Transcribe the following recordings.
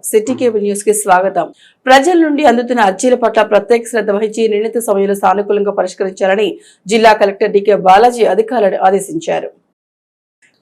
City cable news కి స్వాగతం. ప్రజల నుండి అందుతున్న అర్జీల పట్ల ప్రత్యేక శ్రద్ధ వహించి నిర్ణీత సమయంలో సానుకూలంగా పరిష్కరించాలని జిల్లా కలెక్టర్ డికే బాలాజీ అధికారులను ఆదేశించారు.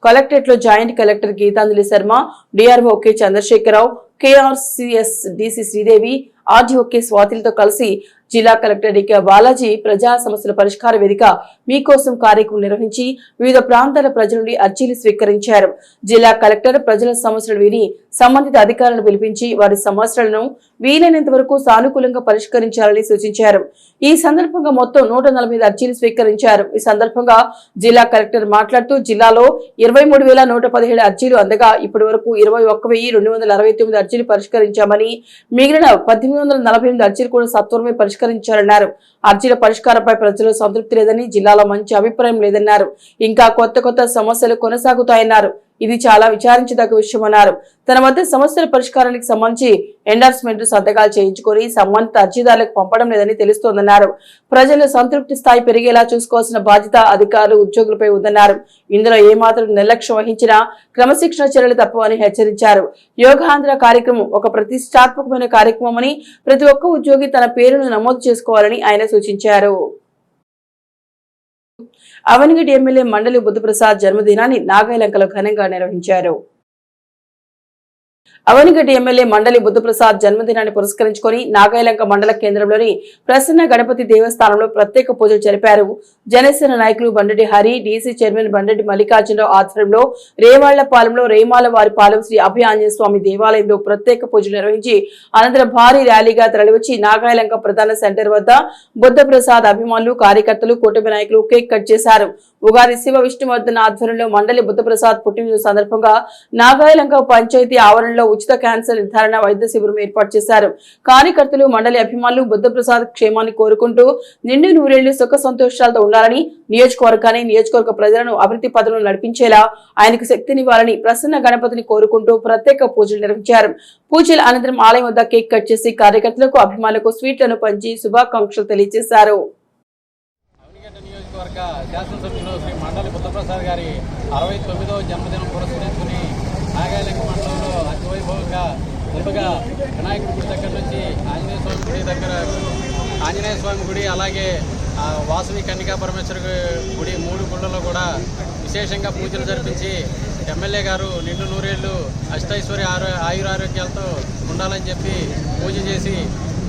కలెక్టరేట్ లో joint collector Geetanjali Sharma, DRO K Chandrasekhara Rao, KRCS DC Sridevi, RDO K స్వాతిలతో కలిసి జిల్లా కలెక్టర్ డికే బాలాజీ ప్రజా సమస్యల పరిష్కార వేదిక మీకోసం కార్యక్రమం నిర్వహించి వివిధ ప్రాంతాల ప్రజల నుండి అర్జీలు స్వీకరించారు. జిల్లా కలెక్టర్ ప్రజల సమస్యలు విని సంబంధిత అధికారులను పిలిపించి వారి సమస్యలను వీలైనంత వరకు సానుకూలంగా పరిష్కరించాలని సూచించారు. ఈ సందర్భంగా మొత్తం 145 అర్జీలు స్వీకరించారు. ఈ సందర్భంగా జిల్లా కలెక్టర్ మాట్లాడుతూ జిల్లాలో 23,117 అర్జీలు అందగా ఇప్పటి వరకు 21,269 అర్జీలు పరిష్కరించామని, మిగిలిన 1,848 అర్జీలు కూడా సత్వరమే పరిష్కరించారన్నారు. అర్జీల పరిష్కారంపై ప్రజలు సంతృప్తి లేదని, జిల్లాలో మంచి అభిప్రాయం లేదన్నారు. ఇంకా కొత్త సమస్యలు కొనసాగుతాయన్నారు. ఇది చాలా విచారించదగ్గ విషయమన్నారు. తన వద్ద సమస్యల పరిష్కారానికి సంబంధించి ఎండార్స్మెంట్ సంతకాలు చేయించుకొని సంబంధిత అర్జీదారులకు పంపడం లేదని తెలుస్తోందన్నారు. ప్రజల సంతృప్తి స్థాయి పెరిగేలా చూసుకోవాల్సిన బాధ్యత అధికారులు, ఉద్యోగులపై ఉందన్నారు. ఇందులో ఏమాత్రం నిర్లక్ష్యం వహించినా క్రమశిక్షణ చర్యలు తప్పవని హెచ్చరించారు. యోగాంధ్ర కార్యక్రమం ఒక ప్రతిష్టాత్మకమైన కార్యక్రమమని, ప్రతి ఒక్క ఉద్యోగి తన పేరును నమోదు చేసుకోవాలని ఆయన సూచించారు. అవనిగడ్డ ఎమ్మెల్యే మండలి బుద్ధప్రసాద్ జన్మదినాన్ని నాగాయలంకలో ఘనంగా నిర్వహించారు. అవనిగడ్డ ఎమ్మెల్యే మండలి బుద్ధప్రసాద్ జన్మదినాన్ని పురస్కరించుకొని నాగాయలంక మండల కేంద్రంలోని ప్రసన్న గణపతి దేవస్థానంలో ప్రత్యేక పూజలు జరిపారు. జనసేన నాయకులు బండెడ్డి హరి, డీసీ చైర్మన్ బండెడ్డి మల్లికార్జునరావు ఆధ్వర్యంలో రేవాళ్లపాలెంలో రేమాల వారిపాలెం శ్రీ అభయ ఆంజనేయ స్వామి దేవాలయంలో ప్రత్యేక పూజలు నిర్వహించి అనంతరం భారీ ర్యాలీగా తరలివచ్చి నాగాయలంక ప్రధాన సెంటర్ వద్ద బుద్ధప్రసాద్ అభిమానులు, కార్యకర్తలు, కూటమి నాయకులు కేక్ కట్ చేశారు. ఉగాది శివ విష్ణువర్ధన్ ఆధ్వర్యంలో మండలి బుద్ధప్రసాద్ పుట్టినరోజు సందర్భంగా నాగాయలంక పంచాయతీ ఆవరణలో ఉచిత క్యాన్సర్ నిర్ధారణ వైద్య శిబిరం ఏర్పాటు చేశారు. కార్యకర్తలు, మండలి అభిమానులు బుద్ధప్రసాద్ క్షేమాన్ని కోరుకుంటూ నిండు నూరేళ్లు సుఖ సంతోషాలతో ఉండాలని, నియోజకవర్గ ప్రజలను అభివృద్ధి పథంలో నడిపించేలా ఆయనకు శక్తినివ్వాలని ప్రసన్న గణపతిని కోరుకుంటూ ప్రత్యేక పూజలు నిర్వహించారు. పూజల అనంతరం ఆలయం వద్ద కేక్ కట్ చేసి కార్యకర్తలకు, అభిమానులకు స్వీట్లను పంచి శుభాకాంక్షలు తెలియజేశారు. శాసనసభ్యులు శ్రీ మండలి బుద్ధప్రసాద్ గారి 69వ జన్మదినం పురస్కరించుకుని నాగాయలంక మండలంలో అతివైభవంగా ముందుగా వినాయకుడి గుడి దగ్గర నుంచి ఆంజనేయ స్వామి గుడి దగ్గర ఆంజనేయ స్వామి గుడి, అలాగే వాసవి కన్నికా పరమేశ్వర గుడి 3 గుళ్ళలో కూడా విశేషంగా పూజలు జరిపించి ఎమ్మెల్యే గారు నిండు నూరేళ్లు అష్టైశ్వర్య ఆయురారోగ్యాలతో ఉండాలని చెప్పి పూజ చేసి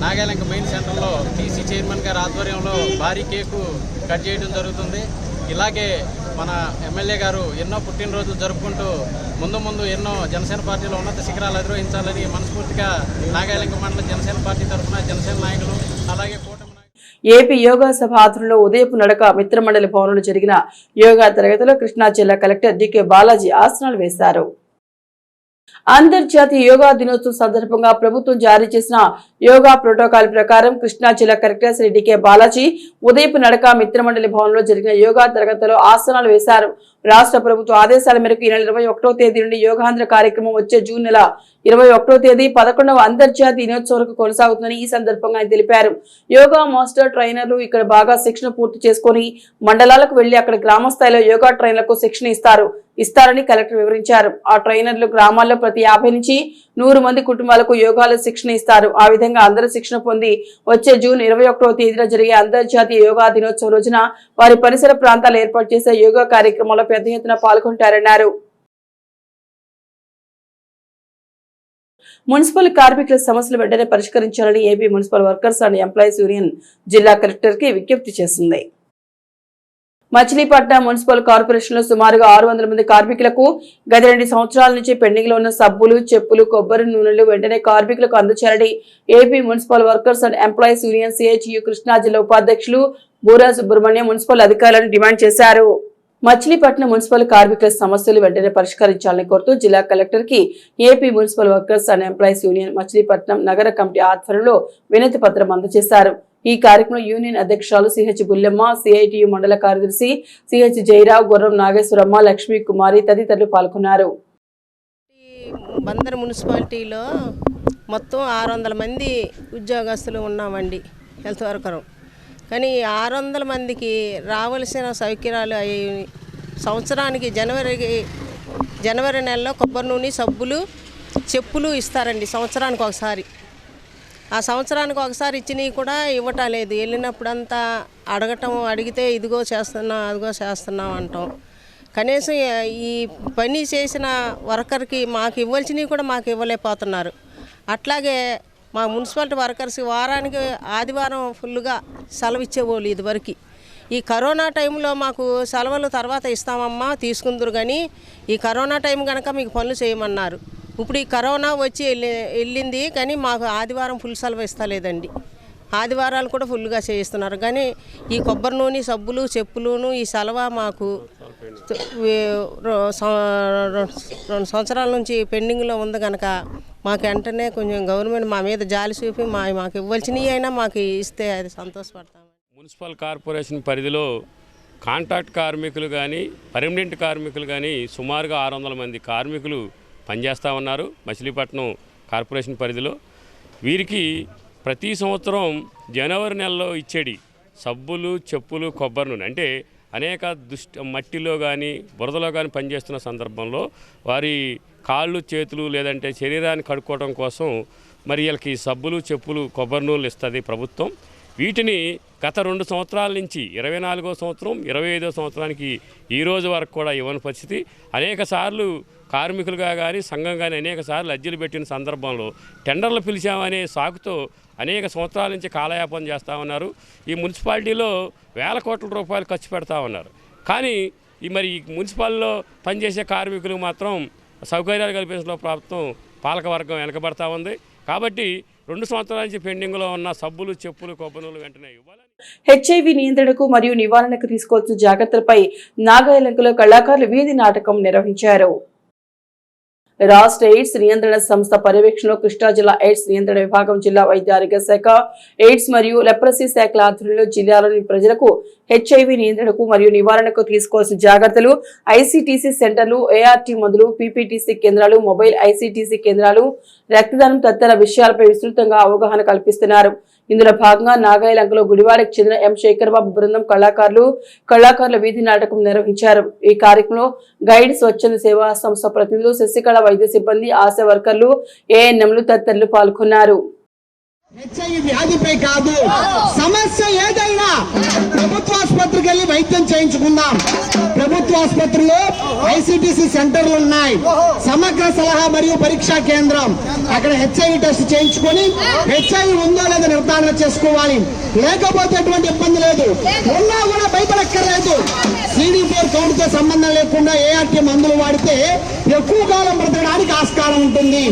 నాగాయలంక మెయిన్ సెంటర్లో టీసీ చైర్మన్ గారి ఆధ్వర్యంలో భారీ కేకు కట్ చేయడం జరుగుతుంది. ఇలాగే మన ఎమ్మెల్యే గారు ఎన్నో పుట్టినరోజులు జరుపుకుంటూ ముందు ఎన్నో జనసేన పార్టీలో ఉన్నత శిఖరాలు అధిరోహించాలని మనస్ఫూర్తిగా నాగాయలంక మండల జనసేన పార్టీ తరఫున జనసేన నాయకులు, అలాగే కూటమి ఏపీ యోగా సభ ఆధ్వర్యంలో ఉదయపు నడక మిత్రమండలి భవనంలో జరిగిన యోగా తరగతిలో కృష్ణా జిల్లా కలెక్టర్ డికే బాలాజీ ఆసనాలు వేశారు. అంతర్జాతీయ యోగా దినోత్సవం సందర్భంగా ప్రభుత్వం జారీ చేసిన యోగా ప్రోటోకాల్ ప్రకారం కృష్ణా జిల్లా కలెక్టర్ శ్రీ డికే బాలాజీ ఉదయపు నడక మిత్రమండలి భవనంలో జరిగిన యోగా తరగతిలో ఆసనాలు వేశారు. రాష్ట్ర ప్రభుత్వ ఆదేశాల మేరకు ఈ నెల 21వ తేదీ నుండి యోగాంధ్ర కార్యక్రమం వచ్చే జూన్ నెల 21వ తేదీ 11వ అంతర్జాతీయ దినోత్సవం వరకు కొనసాగుతుందని ఈ సందర్భంగా ఆయన తెలిపారు. యోగా మాస్టర్ ట్రైనర్లు ఇక్కడ బాగా శిక్షణ పూర్తి చేసుకుని మండలాలకు వెళ్లి అక్కడ గ్రామ స్థాయిలో యోగా ట్రైనర్లకు శిక్షణ ఇస్తారని కలెక్టర్ వివరించారు. ఆ ట్రైనర్లు గ్రామాల్లో ప్రతి 50 నుంచి 100 మంది కుటుంబాలకు యోగాలో శిక్షణ ఇస్తారు. ఆ విధంగా అందరూ శిక్షణ పొంది వచ్చే జూన్ 21వ తేదీన జరిగే అంతర్జాతీయ యోగా దినోత్సవం రోజున వారి పరిసర ప్రాంతాలు ఏర్పాటు చేసే యోగా కార్యక్రమంలో పెద్ద ఎత్తున పాల్గొంటారన్నారు. మున్సిపల్ కార్మికుల సమస్యలు వెంటనే పరిష్కరించాలని AP municipal workers and employees union జిల్లా కలెక్టర్ కి విజ్ఞప్తి చేసింది. మచిలీపట్నం మున్సిపల్ కార్పొరేషన్ లో సుమారుగా 600 మంది కార్మికులకు గత 2 సంవత్సరాల నుంచి పెండింగ్ లో ఉన్న సబ్బులు, చెప్పులు, కొబ్బరి నూనెలు వెంటనే కార్మికులకు అందచేయాలని AP municipal workers and employees union CHU Krishna జిల్లా ఉపాధ్యక్షులు బూరా సుబ్రహ్మణ్యం మున్సిపల్ అధికారులను డిమాండ్ చేశారు. మచిలీపట్నం మున్సిపల్ కార్మికుల సమస్యలు వెంటనే పరిష్కరించాలని కోరుతూ జిల్లా కలెక్టర్ కి AP municipal workers and employees union Machilipatnam నగర కమిటీ ఆధ్వర్యంలో వినతి పత్రం అందజేశారు. ఈ కార్యక్రమంలో యూనియన్ అధ్యక్షురాలు సిహెచ్ బుల్లెమ్మ, సిఐటియు మండల కార్యదర్శి సిహెచ్ జయరావు, గుర్రం నాగేశ్వరమ్మ, లక్ష్మీ కుమారి తదితరులు పాల్గొన్నారు. బందర్ మున్సిపాలిటీలో మొత్తం 600 మంది ఉద్యోగస్తులు ఉన్నామండి, హెల్త్ వర్కరు. కానీ 600 మందికి రావాల్సిన సౌకర్యాలు సంవత్సరానికి జనవరి నెలలో కొబ్బరి నూనె, సబ్బులు, చెప్పులు ఇస్తారండి సంవత్సరానికి ఒకసారి. ఆ సంవత్సరానికి ఒకసారి ఇచ్చినవి కూడా ఇవ్వటం లేదు. వెళ్ళినప్పుడంతా అడిగితే ఇదిగో చేస్తున్నాం అదిగో చేస్తున్నాం అంటాం. కనీసం ఈ పని చేసిన వర్కర్కి మాకు ఇవ్వాల్సినవి కూడా మాకు ఇవ్వలేకపోతున్నారు. అట్లాగే మా మున్సిపాలిటీ వర్కర్స్ వారానికి ఆదివారం ఫుల్గా సెలవు ఇచ్చేవాళ్ళు ఇదివరకు. ఈ కరోనా టైంలో మాకు సెలవులు తర్వాత ఇస్తామమ్మా తీసుకుందరు, కానీ ఈ కరోనా టైం కనుక మీకు పనులు చేయమన్నారు. ఇప్పుడు ఈ కరోనా వచ్చి వెళ్ళింది కానీ మాకు ఆదివారం ఫుల్ సెలవు ఇస్తలేదండి. ఆదివారాలు కూడా ఫుల్గా చేయిస్తున్నారు, కానీ ఈ కొబ్బరి నూనె సబ్బులు చెప్పులును ఈ సెలవు మాకు 2 సంవత్సరాల నుంచి పెండింగ్లో ఉంది కనుక మాకు వెంటనే కొంచెం గవర్నమెంట్ మా మీద జాలి చూపి మాకు ఇవ్వాల్సినవి అయినా మాకు ఇస్తే అది సంతోషపడతాం. మున్సిపల్ కార్పొరేషన్ పరిధిలో కాంట్రాక్ట్ కార్మికులు కానీ పర్మనెంట్ కార్మికులు కానీ సుమారుగా 600 మంది కార్మికులు పనిచేస్తూ ఉన్నారు మచిలీపట్నం కార్పొరేషన్ పరిధిలో. వీరికి ప్రతి సంవత్సరం జనవరి నెలలో ఇచ్చేది సబ్బులు చెప్పులు కొబ్బరి నూనె అంటే అనేక మట్టిలో కానీ బురదలో కానీ పనిచేస్తున్న సందర్భంలో వారి కాళ్ళు చేతులు లేదంటే శరీరాన్ని కడుక్కోవడం కోసం మరి వీళ్ళకి సబ్బులు చెప్పులు కొబ్బరి నూనెలు ఇస్తుంది ప్రభుత్వం. వీటిని గత 2 సంవత్సరాల నుంచి 24వ సంవత్సరం 25వ సంవత్సరానికి ఈ రోజు వరకు కూడా ఇవ్వని పరిస్థితి. అనేక సార్లు కార్మికులుగా కానీ సంఘం కానీ అనేక సార్లు అర్జీలు పెట్టిన సందర్భంలో టెండర్లు పిలిచామనే సాకుతో అనేక సంవత్సరాల నుంచి కాలయాపన చేస్తూ ఉన్నారు. ఈ మున్సిపాలిటీలో వేల కోట్ల రూపాయలు ఖర్చు పెడతా ఉన్నారు, కానీ ఈ మున్సిపాలిటీలో పనిచేసే కార్మికులు మాత్రం సౌకర్యాలు కల్పించడంలో ప్రభుత్వం పాలకవర్గం వెనకబడతా ఉంది. కాబట్టి 2 సంవత్సరాల నుంచి పెండింగ్లో ఉన్న సబ్బులు చెప్పులు కొబ్బరినూలు వెంటనే ఇవ్వాలని. హెచ్ఐవి నియంత్రణకు మరియు నివారణకు తీసుకోవాల్సిన జాగ్రత్తలపై నాగాయలంకలో కళాకారులు వీధి నాటకం నిర్వహించారు. రాష్ట్ర ఎయిడ్స్ నియంత్రణ సంస్థ పర్యవేక్షణలో కృష్ణా జిల్లా ఎయిడ్స్ నియంత్రణ విభాగం, జిల్లా వైద్య ఆరోగ్య శాఖ, ఎయిడ్స్ మరియు లెప్రసీ శాఖల ఆధ్వర్యంలో జిల్లాలోని ప్రజలకు హెచ్ఐవి నియంత్రణకు మరియు నివారణకు తీసుకోవాల్సిన జాగ్రత్తలు, ఐసీటీసీ సెంటర్లు, ఏఆర్టీ మందులు, పీపీటీసీ కేంద్రాలు, మొబైల్ ఐసీటీసీ కేంద్రాలు, రక్తదానం తదితర విషయాలపై విస్తృతంగా అవగాహన కల్పిస్తున్నారు. ఇందులో భాగంగా నాగాయలంకలో గుడివాడకు చెందిన ఎం శేఖర్ బాబు బృందం కళాకారుల వీధి నాటకం నిర్వహించారు. ఈ కార్యక్రమంలో గైడ్, స్వచ్ఛంద సేవా సంస్థ ప్రతినిధులు, శశికళ వైద్య సిబ్బంది, ఆశా వర్కర్లు, ఏఎన్ఎంలు తదితరులు పాల్గొన్నారు. హెచ్ఐవి వ్యాధిపై కాదు, సమస్య ఏదైనా ప్రభుత్వ ఆసుపత్రికి వెళ్ళి వైద్యం చేయించుకుందాం. ప్రభుత్వ ఆసుపత్రిలో ఐసీటీసీ సెంటర్లు ఉన్నాయి, సమగ్ర సలహా మరియు పరీక్షా కేంద్రం. అక్కడ హెచ్ఐవి టెస్ట్ చేయించుకొని హెచ్ఐవి ఉందో లేదో నిర్ధారణ చేసుకోవాలి. లేకపోతే ఎటువంటి ఇబ్బంది లేదు, ఉన్నా కూడా భయపడక్కర్లేదు. CD4 కౌంట్తో సంబంధం లేకుండా ఏఆర్టీ మందులు వాడితే ఎక్కువ కాలం బ్రతకడానికి ఆస్కారం ఉంటుంది.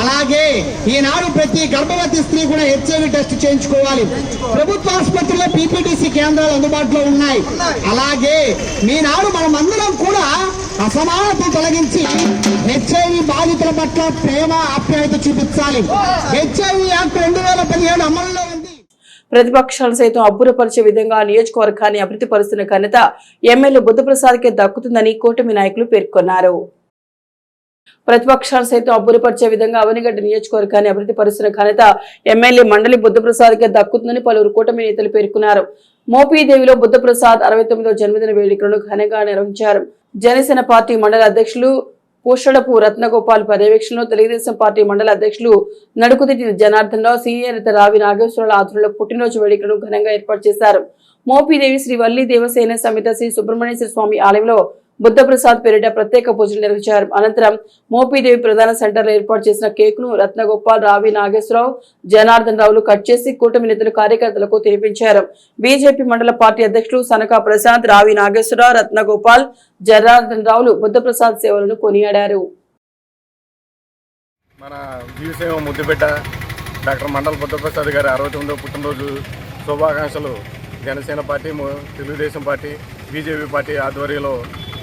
అలాగే ఈనాడు ప్రతి గర్భవతి స్త్రీ కూడా హెచ్ఐవి టెస్ట్ చేయించుకోవాలి. ప్రభుత్వ ఆసుపత్రిలో పీపీటీసీ కేంద్రాలు అందుబాటులో ఉన్నాయి. అలాగే ఈనాడు మనమందరం కూడా అసమానతను తొలగించి హెచ్ఐవి బాధితుల పట్ల ప్రేమ ఆప్యాయత చూపించాలి. హెచ్ఐవి యాక్ట్ 2017 అమల్లో ఉంది. ప్రతిపక్షాలు సైతం అబ్బురపరిచే విధంగా నియోజకవర్గాన్ని అభివృద్ధి పరుస్తున్న ఘనత ఎమ్మెల్యే బుద్ధప్రసాద్కే దక్కుతుందని కూటమి నాయకులు పేర్కొన్నారు. ప్రతిపక్షాలు సైతం అబ్బురపరిచే విధంగా అవనిగడ్డ నియోజకవర్గాన్ని అభివృద్ధి పరుస్తున్న ఘనత ఎమ్మెల్యే మండలి బుద్ధప్రసాద్కే దక్కుతుందని పలువురు కూటమి నేతలు పేర్కొన్నారు. మోపీదేవిలో బుద్ధప్రసాద్ 69వ జన్మదిన వేడుకలను ఘనంగా నిర్వహించారు. జనసేన పార్టీ మండల అధ్యక్షులు పూషడపు రత్నగోపాల్ పర్యవేక్షణలో తెలుగుదేశం పార్టీ మండల అధ్యక్షులు నడుకుదిటి జనార్దన్ రావు, సీనియర్ నేత రావి నాగేశ్వరరావు ఆధ్వర్యంలో పుట్టినరోజు వేడుకలను ఘనంగా ఏర్పాటు చేశారు. మోపీదేవి శ్రీ వల్లి దేవసేన సమేత శ్రీ సుబ్రహ్మణ్యేశ్వర స్వామి ఆలయంలో బుద్ధప్రసాద్ పేరిట ప్రత్యేక పూజలు నిర్వహించారు. అనంతరం మోపీదేవి ప్రధాన సెంటర్లో ఏర్పాటు చేసిన కేకును రత్నగోపాల్, రావి నాగేశ్వరరావు, జనార్దన్ రావులు కట్ చేసి కూటమి నేతలు కార్యకర్తలకు తినిపించారు. బీజేపీ మండల పార్టీ అధ్యక్షులు సనకా ప్రసాద్, రావి నాగేశ్వరరావు, రత్నగోపాల్, జనార్దన్ రావులు బుద్ధప్రసాద్ సేవలను కొనియాడారు. మన జీవసేవ ముద్దుబిడ్డ డాక్టర్ మండల బుద్ధప్రసాద్ గారి 69వ పుట్టినరోజు శుభాకాంక్షలు Janasena party, Telugu Desam party, BJP party ఆధ్వర్యంలో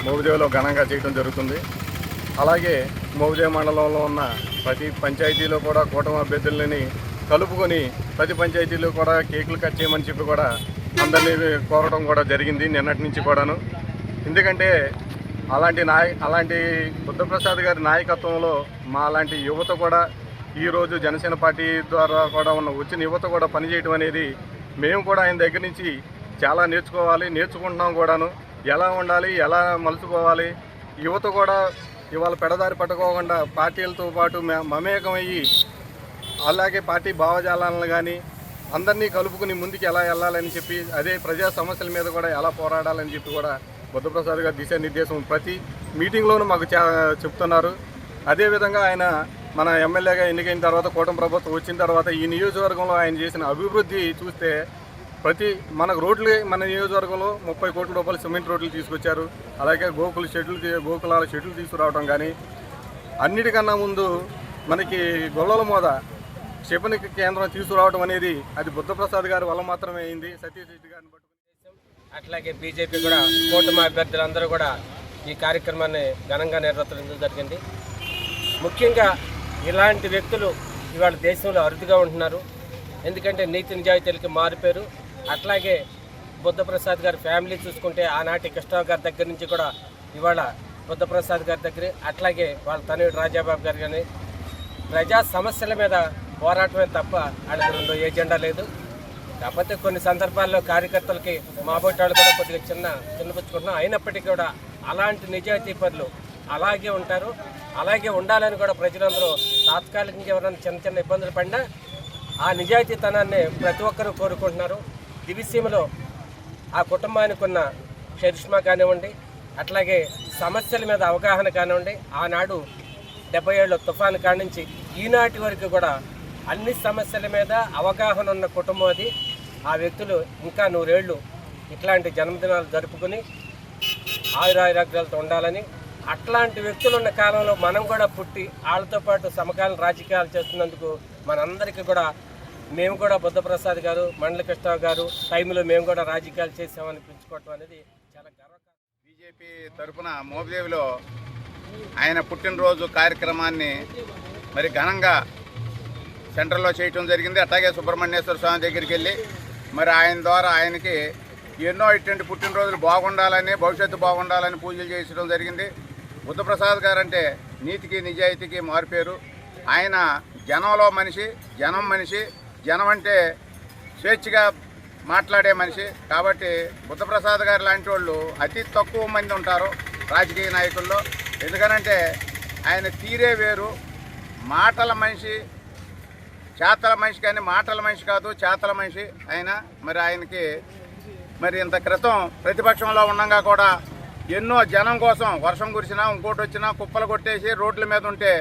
మోపిదేవిలో ఘనంగా చేయడం జరుగుతుంది. అలాగే మోపిదేవి మండలంలో ఉన్న ప్రతి పంచాయతీలో కూడా కూటమి అభ్యర్థులని కలుపుకొని ప్రతి పంచాయతీలో కూడా కేకులు కట్ చేయమని చెప్పి కూడా అందరినీ కోరడం కూడా జరిగింది నిన్నటి నుంచి కూడాను. ఎందుకంటే అలాంటి బుద్ధప్రసాద్ గారి నాయకత్వంలో మా లాంటి యువత కూడా ఈరోజు జనసేన పార్టీ ద్వారా కూడా వచ్చిన యువత కూడా పనిచేయడం అనేది మేము కూడా ఆయన దగ్గర నుంచి చాలా నేర్చుకుంటున్నాం కూడాను. ఎలా ఉండాలి, ఎలా మలుచుకోవాలి, యువత కూడా ఇవాళ పెడదారి పట్టుకోకుండా పార్టీలతో పాటు మమేకమయ్యి అలాగే పార్టీ భావజాలను కానీ అందరినీ కలుపుకుని ముందుకు ఎలా వెళ్ళాలని చెప్పి అదే ప్రజా సమస్యల మీద కూడా ఎలా పోరాడాలని చెప్పి కూడా బుద్ధప్రసాద్ గారు దిశానిర్దేశం ప్రతి మీటింగ్లోనూ మాకు చెప్తున్నారు. అదేవిధంగా ఆయన మన ఎమ్మెల్యేగా ఎన్నికైన తర్వాత కూటమి ప్రభుత్వం వచ్చిన తర్వాత ఈ నియోజకవర్గంలో ఆయన చేసిన అభివృద్ధి చూస్తే మనకు రోడ్లు మన నియోజకవర్గంలో 30 కోట్ల రూపాయలు సిమెంట్ రోడ్లు తీసుకొచ్చారు. అలాగే గోకులాల షెడ్లు తీసుకురావడం కానీ అన్నిటికన్నా ముందు మనకి గొల్లల మోద క్షిపణి కేంద్రం తీసుకురావడం అనేది అది బుద్ధప్రసాద్ గారి వల్ల మాత్రమే అయింది. సతీష్ రెడ్డి గారిని అట్లాగే బీజేపీ కూడా కూటమి అభ్యర్థులందరూ కూడా ఈ కార్యక్రమాన్ని ఘనంగా నిర్వర్తించడం జరిగింది. ముఖ్యంగా ఇలాంటి వ్యక్తులు ఇవాళ దేశంలో అరుదుగా ఉంటున్నారు. ఎందుకంటే నీతి నిజాయితీలకి మారిపోయారు. అట్లాగే బుద్ధప్రసాద్ గారి ఫ్యామిలీ చూసుకుంటే ఆనాటి కృష్ణరావు గారి దగ్గర నుంచి కూడా ఇవాళ బుద్ధప్రసాద్ గారి దగ్గర, అట్లాగే వాళ్ళ తనయుడు రాజాబాబు గారు కానీ ప్రజా సమస్యల మీద పోరాటమే తప్ప వాళ్ళకి రెండో ఏజెండా లేదు. కాకపోతే కొన్ని సందర్భాల్లో కార్యకర్తలకి మా బొట్టాళ్ళు కూడా కొద్దిగా చిన్నపుచ్చుకుంటున్నాం. అయినప్పటికీ కూడా అలాంటి నిజాయితీ పనులు అలాగే ఉంటారు. అలాగే ఉండాలని కూడా ప్రజలందరూ తాత్కాలికంగా ఎవరైనా చిన్న ఇబ్బందులు పడినా ఆ నిజాయితీతనాన్ని ప్రతి ఒక్కరూ కోరుకుంటున్నారు. దివిసీమలో ఆ కుటుంబానికి ఉన్న చరిష్మా కానివ్వండి, అట్లాగే సమస్యల మీద అవగాహన కానివ్వండి, ఆనాడు 70 ఏళ్ళ తుఫాను కాడి నుంచి ఈనాటి వరకు కూడా అన్ని సమస్యల మీద అవగాహన ఉన్న కుటుంబం అది. ఆ వ్యక్తులు ఇంకా 100 ఏళ్ళు ఇట్లాంటి జన్మదినాలు జరుపుకుని ఆయురారోగ్యాలతో ఉండాలని, అట్లాంటి వ్యక్తులు ఉన్న కాలంలో మనం కూడా పుట్టి వాళ్ళతో పాటు సమకాలీన రాజకీయాలు చేస్తున్నందుకు మనందరికీ కూడా మేము కూడా బుద్ధప్రసాద్ గారు, మండల కృష్ణరావు గారు టైంలో మేము కూడా రాజకీయాలు చేసామని పిలుచుకోవటం అనేది చాలా గర్వకారణం. బీజేపీ తరఫున మోపిదేవిలో ఆయన పుట్టినరోజు కార్యక్రమాన్ని మరి ఘనంగా సెంటర్లో చేయటం జరిగింది. అట్లాగే సుబ్రహ్మణ్యేశ్వర స్వామి దగ్గరికి వెళ్ళి మరి ఆయన ద్వారా ఆయనకి ఎన్నో ఇటువంటి పుట్టినరోజులు బాగుండాలని, భవిష్యత్తు బాగుండాలని పూజలు చేయించడం జరిగింది. బుద్ధప్రసాద్ గారు అంటే నీతికి నిజాయితీకి మారిపోయారు. ఆయన జనంలో మనిషి, జనం అంటే స్వేచ్ఛగా మాట్లాడే మనిషి. కాబట్టి బుద్ధప్రసాద్ గారు లాంటి వాళ్ళు అతి తక్కువ మంది ఉంటారు రాజకీయ నాయకుల్లో. ఎందుకనంటే ఆయన తీరే వేరు, మాటల మనిషి, చేతల మనిషి, కానీ మాటల మనిషి కాదు, చేతల మనిషి ఆయన. మరి ఆయనకి మరి ఇంత క్రితం ప్రతిపక్షంలో ఉండగా కూడా ఎన్నో జనం కోసం వర్షం కురిసినా ఇంకోటి వచ్చినా కుప్పలు కొట్టేసి రోడ్ల మీద ఉంటే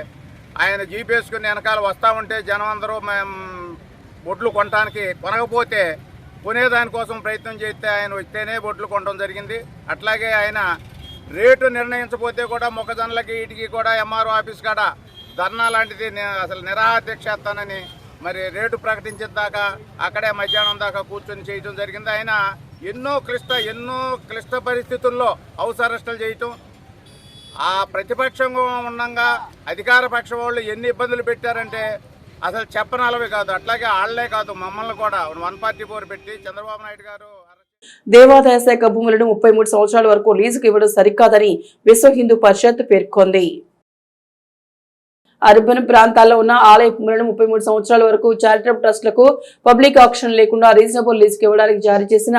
ఆయన జీప్ వేసుకుని వెనకాల వస్తూ ఉంటే జనం అందరూ బొడ్లు కొనకపోతే కొనేదానికోసం ప్రయత్నం చేస్తే ఆయన వస్తేనే బొడ్లు కొనడం జరిగింది. అట్లాగే ఆయన రేటు నిర్ణయించకపోతే కూడా మొక్కజొన్నలకి వీటికి కూడా ఎంఆర్ఓ ఆఫీస్ కాడ ధర్నా లాంటిది అసలు నిరాదీక్ష చేస్తానని మరి రేటు ప్రకటించిన దాకా అక్కడే మధ్యాహ్నం దాకా కూర్చొని చేయడం జరిగింది. ఆయన ఎన్నో క్లిష్ట పరిస్థితుల్లో హౌస్ అరెస్టులు చేయటం, ఆ ప్రతిపక్షంగా ఉండగా అధికార పక్షం వాళ్ళు ఎన్ని ఇబ్బందులు పెట్టారంటే అసలు చెప్పనలవి కాదు. అట్లాగే వాళ్లే కాదు, మమ్మల్ని కూడా 144 పెట్టి చంద్రబాబు నాయుడు గారు దేవాదాయ శాఖ భూములను 33 సంవత్సరాల వరకు లీజుకు ఇవ్వడం సరికాదని విశ్వ హిందూ పరిషత్ పేర్కొంది. అర్బన్ ప్రాంతాల్లో ఉన్న ఆలయ భూములను 33 సంవత్సరాల వరకు చారిటబుల్ ట్రస్టులకు పబ్లిక్ ఆక్షన్ లేకుండా రీజనబుల్ లీజుకు ఇవ్వడానికి జారీ చేసిన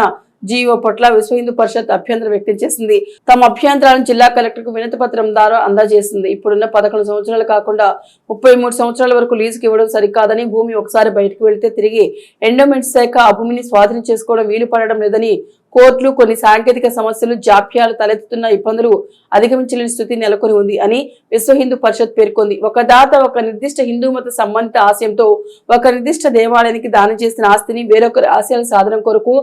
జీవో పట్ల విశ్వ హిందూ పరిషత్ అభ్యంతరం వ్యక్తం చేసింది. తమ అభ్యంతరాలను జిల్లా కలెక్టర్కు వినతి పత్రం ద్వారా అందజేసింది. ఇప్పుడున్న 11 సంవత్సరాలు కాకుండా 33 సంవత్సరాల వరకు లీజుకు ఇవ్వడం సరికాదని, భూమి ఒకసారి బయటకు వెళ్తే తిరిగి ఎండోమెంట్స్ శాఖ ఆ భూమిని స్వాధీనం చేసుకోవడం వీలు పడడం లేదని, కోర్టులు కొన్ని సాంకేతిక సమస్యలు, జాప్యాలు తలెత్తుతున్న ఇబ్బందులు అధిగమించలేని స్థితి నెలకొని ఉంది అని విశ్వ హిందూ పరిషత్ పేర్కొంది. ఒక దాత ఒక నిర్దిష్ట హిందూ మత సంబంధిత ఆశయంతో ఒక నిర్దిష్ట దేవాలయానికి దానం చేసిన ఆస్తిని వేరొకరి ఆశయాల సాధన కొరకు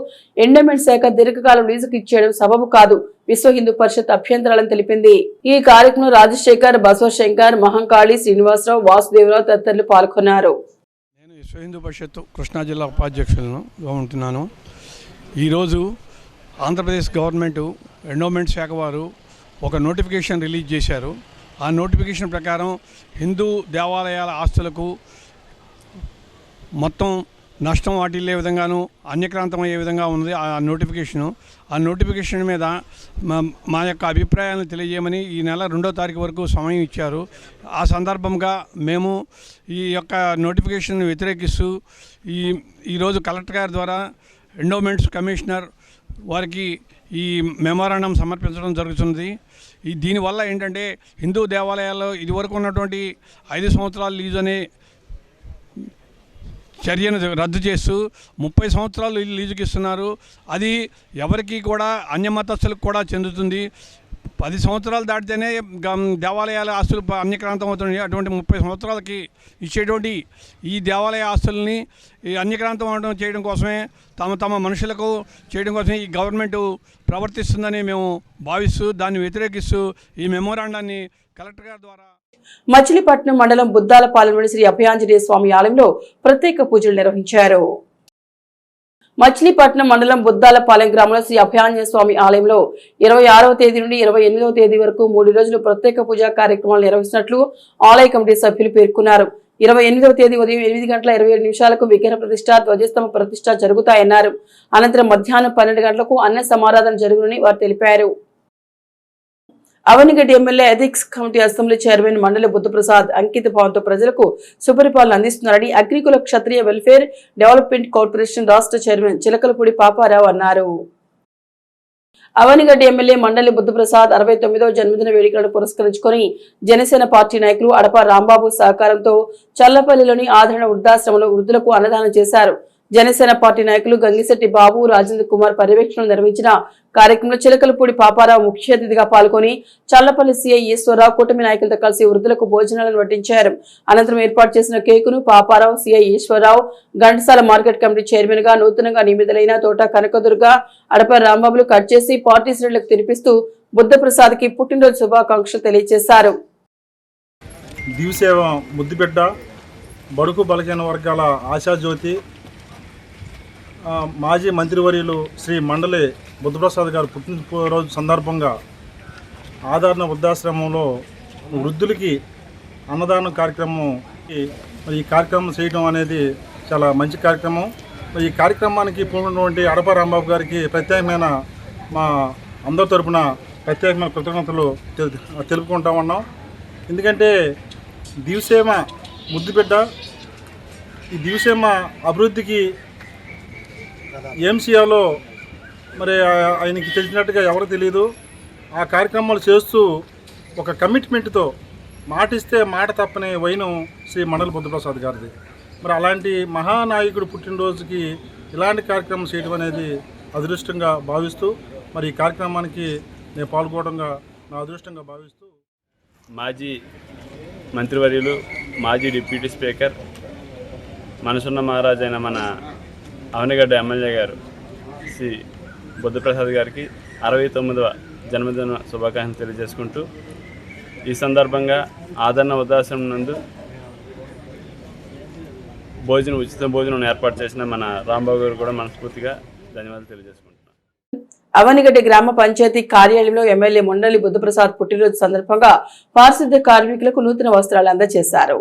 ఎండోమెంట్ శాఖ దీర్ఘకాలం లీజుకు ఇచ్చేయడం సబబు కాదు విశ్వ హిందూ పరిషత్ అభ్యంతరాలను తెలిపింది. ఈ కార్యక్రమంలో రాజశేఖర్, బసవశంకర్, మహంకాళి, శ్రీనివాసరావు, వాసుదేవరావు తదితరులు పాల్గొన్నారు. నేను విశ్వ హిందూ పరిషత్ కృష్ణా జిల్లా ఉపాధ్యక్షులుగా ఉంటున్నాను. ఈరోజు ఆంధ్రప్రదేశ్ గవర్నమెంట్ ఎండోమెంట్ శాఖ వారు ఒక నోటిఫికేషన్ రిలీజ్ చేశారు. ఆ నోటిఫికేషన్ ప్రకారం హిందూ దేవాలయాల ఆస్తులకు మొత్తం నష్టం వాటిల్లే విధంగాను అన్యక్రాంతమయ్యే విధంగా ఉన్నది ఆ నోటిఫికేషను. ఆ నోటిఫికేషన్ మీద మా యొక్క అభిప్రాయాలను తెలియజేయమని ఈ నెల 2వ తారీఖు వరకు సమయం ఇచ్చారు. ఆ సందర్భంగా మేము ఈ యొక్క నోటిఫికేషన్ వ్యతిరేకిస్తూ ఈరోజు కలెక్టర్ గారి ద్వారా ఎండోమెంట్స్ కమిషనర్ వారికి ఈ మెమోరాండం సమర్పించడం జరుగుతుంది. దీనివల్ల ఏంటంటే హిందూ దేవాలయాల్లో ఇదివరకు ఉన్నటువంటి 5 సంవత్సరాల లీజు అనే చర్యను రద్దు చేస్తూ 30 సంవత్సరాలు లీజుకి ఇస్తున్నారు. అది ఎవరికి కూడా అన్యమతస్థులకు కూడా చెందుతుంది. 10 సంవత్సరాలు దాటితేనే దేవాలయాల ఆస్తులు అన్యక్రాంతం అవుతున్నాయి. అటువంటి 30 సంవత్సరాలకి ఇచ్చేటువంటి ఈ దేవాలయ ఆస్తుల్ని ఈ అన్యక్రాంతం చేయడం కోసమే తమ మనుషులకు చేయడం కోసమే ఈ గవర్నమెంట్ ప్రవర్తిస్తుందని మేము భావిస్తూ దాన్ని వ్యతిరేకిస్తూ ఈ మెమోరాండాన్ని కలెక్టర్ గారి ద్వారా మచిలీపట్నం మండలం బుద్దాలపాలెంలోని శ్రీ అభయాంజనేయ స్వామి ఆలయంలో ప్రత్యేక పూజలు నిర్వహించారు. మచిలీపట్నం మండలం బుద్దాలపాలెం గ్రామంలో శ్రీ అభయాంజనేయ స్వామి ఆలయంలో 26వ తేదీ నుండి 28వ తేదీ వరకు 3 రోజులు ప్రత్యేక పూజా కార్యక్రమాలు నిర్వహిస్తున్నట్లు ఆలయ కమిటీ సభ్యులు పేర్కొన్నారు. 28వ తేదీ ఉదయం 8 గంటల 27 నిమిషాలకు విగ్రహ ప్రతిష్ఠ, ధ్వజస్తంభ ప్రతిష్ఠ జరుగుతాయన్నారు. అనంతరం మధ్యాహ్నం 12 గంటలకు అన్న సమారాధన జరుగునని వారు తెలిపారు. Avanigadda MLA ethics committee assembly chairman Mandali Buddha Prasad అంకిత భావంతో ప్రజలకు సుపరిపాలన అందిస్తున్నారని Agnikula Kshatriya welfare development corporation రాష్ట్ర చైర్మన్ చిలకలపూడి పాపారావు అన్నారు. అవనిగడ్డి ఎమ్మెల్యే మండలి బుద్ధప్రసాద్ 69వ జన్మదిన వేడుకలను పురస్కరించుకొని జనసేన పార్టీ నాయకులు అడప రాంబాబు సహకారంతో చల్లపల్లిలోని ఆదరణ వృద్ధాశ్రమంలో వృద్ధులకు అన్నదానం చేశారు. జనసేన పార్టీ నాయకులు గంగిశెట్టి బాబు, రాజేంద్ర కుమార్ పర్యవేక్షణలో నిర్వహించిన కార్యక్రమంలో చిలకలపూడి పాపారావు ముఖ్య అతిథిగా పాల్గొని చల్లపల్లి సీఐ ఈశ్వరరావు కూటమి నాయకులతో కలిసి వృద్ధులకు భోజనాలను వడ్డించారు. అనంతరం ఏర్పాటు చేసిన కేకును Paparao, CI Eswara Rao, Ghantasala market committee chairman గా నూతనంగా నియమితులైన తోట కనకదుర్గ, అడప రాంబాబులు కట్ చేసి పార్టీ శ్రేణులకు తినిపిస్తూ బుద్ధప్రసాద్ కి పుట్టినరోజు శుభాకాంక్షలు తెలియజేశారు. దివిసేవ ముద్దుబిడ్డ, బడుగు బలహీన వర్గాల ఆశాజ్యోతి, మాజీ మంత్రివర్యులు శ్రీ మండలి బుద్ధప్రసాద్ గారు పుట్టినరోజు సందర్భంగా ఆదరణ వృద్ధాశ్రమంలో వృద్ధులకి అన్నదానం కార్యక్రమం ఈ కార్యక్రమం చేయడం అనేది చాలా మంచి కార్యక్రమం. ఈ కార్యక్రమానికి పూనున్నటువంటి అడప రాంబాబు గారికి ప్రత్యేకమైన మా అందరి తరపున ప్రత్యేకమైన కృతజ్ఞతలు తెలుపుకుంటా ఉన్నాం. ఎందుకంటే దివిసేమ ముద్దుబిడ్డ, ఈ దివిసేమ అభివృద్ధికి ఎంసీఆలో మరి ఆయనకి తెలిసినట్టుగా ఎవరు తెలియదు. ఆ కార్యక్రమాలు చేస్తూ ఒక కమిట్మెంట్తో మాటిస్తే మాట తప్పని వైనం శ్రీ మండలి బుద్ధప్రసాద్ గారిది. మరి అలాంటి మహానాయకుడు పుట్టినరోజుకి ఇలాంటి కార్యక్రమం చేయడం అనేది అదృష్టంగా భావిస్తూ మరి ఈ కార్యక్రమానికి నేను పాల్గొనడంగా నా అదృష్టంగా భావిస్తూ మాజీ మంత్రివర్యులు, మాజీ డిప్యూటీ స్పీకర్, మనసున్న మహారాజు అయిన మన అవనిగడ్డ ఎమ్మెల్యే గారు శ్రీ బుద్ధప్రసాద్ గారికి 69వ జన్మదిన శుభాకాంక్షలు తెలియజేసుకుంటూ ఈ సందర్భంగా ఆదరణ వృద్ధాశ్రమం నందు ఉచిత భోజనం ఏర్పాటు చేసిన మన రాంబాబు గారు కూడా మనస్ఫూర్తిగా ధన్యవాదాలు తెలియజేసుకుంటున్నాను. అవనిగడ్డ గ్రామ పంచాయతీ కార్యాలయంలో ఎమ్మెల్యే మండలి బుద్ధప్రసాద్ పుట్టినరోజు సందర్భంగా పారిశుద్ధ్య కార్మికులకు నూతన వస్త్రాలు అందజేశారు.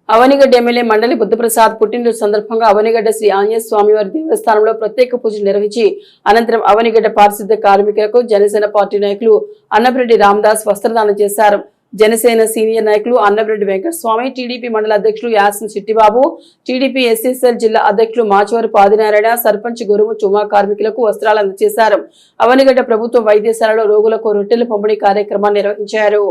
అవనిగడ్డ ఎమ్మెల్యే మండలి బుద్ధప్రసాద్ పుట్టినరోజు సందర్భంగా అవనిగడ్డ శ్రీ ఆంజనేయ స్వామివారి దేవస్థానంలో ప్రత్యేక పూజలు నిర్వహించి అనంతరం అవనిగడ్డ పారిశుద్ధ్య కార్మికులకు జనసేన పార్టీ నాయకులు అన్నపరెడ్డి రామదాస్ వస్త్రదానం చేశారు. జనసేన సీనియర్ నాయకులు అన్నపరెడ్డి వెంకటస్వామి, టీడీపీ మండల అధ్యక్షులు యాసిన్ చిట్టిబాబు, టీడీపీ ఎస్ఎస్ఎల్ జిల్లా అధ్యక్షులు మాచవరి పాదినారాయణ, సర్పంచ్ గురుము చుమా కార్మికులకు వస్త్రాలు అందజేశారు. అవనిగడ్డ ప్రభుత్వ వైద్యశాలలో రోగులకు రొట్టెల పంపిణీ కార్యక్రమాన్ని నిర్వహించారు.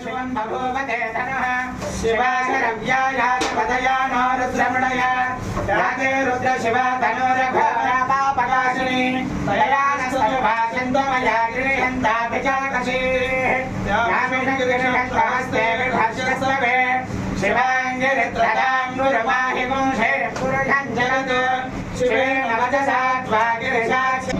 శివం భగవతే ధనః శివాశరవ్యాయ పదయానో రుద్రమణయ రాగే రుద్ర శివ ధనురఘోరాపాపకాశిని దయానస్తుభాషంతమయా గృహంతాభిజాకశీ యామిషగిరిహంతహస్తే విభాష్యస్వే శివాంగిరిత్రదాం గురుమాహిగుంషే పురుషం జగత్ శివే నవజసాత్వా గిరిశాచి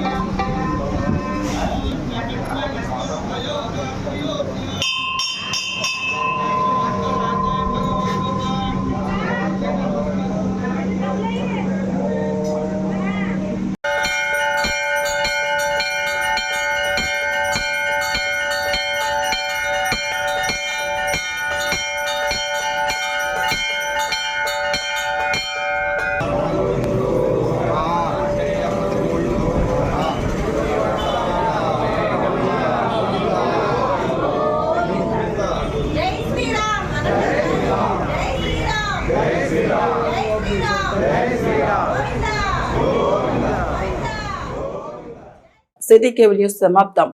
సిటీ కేబుల్ న్యూస్ సమాప్తం.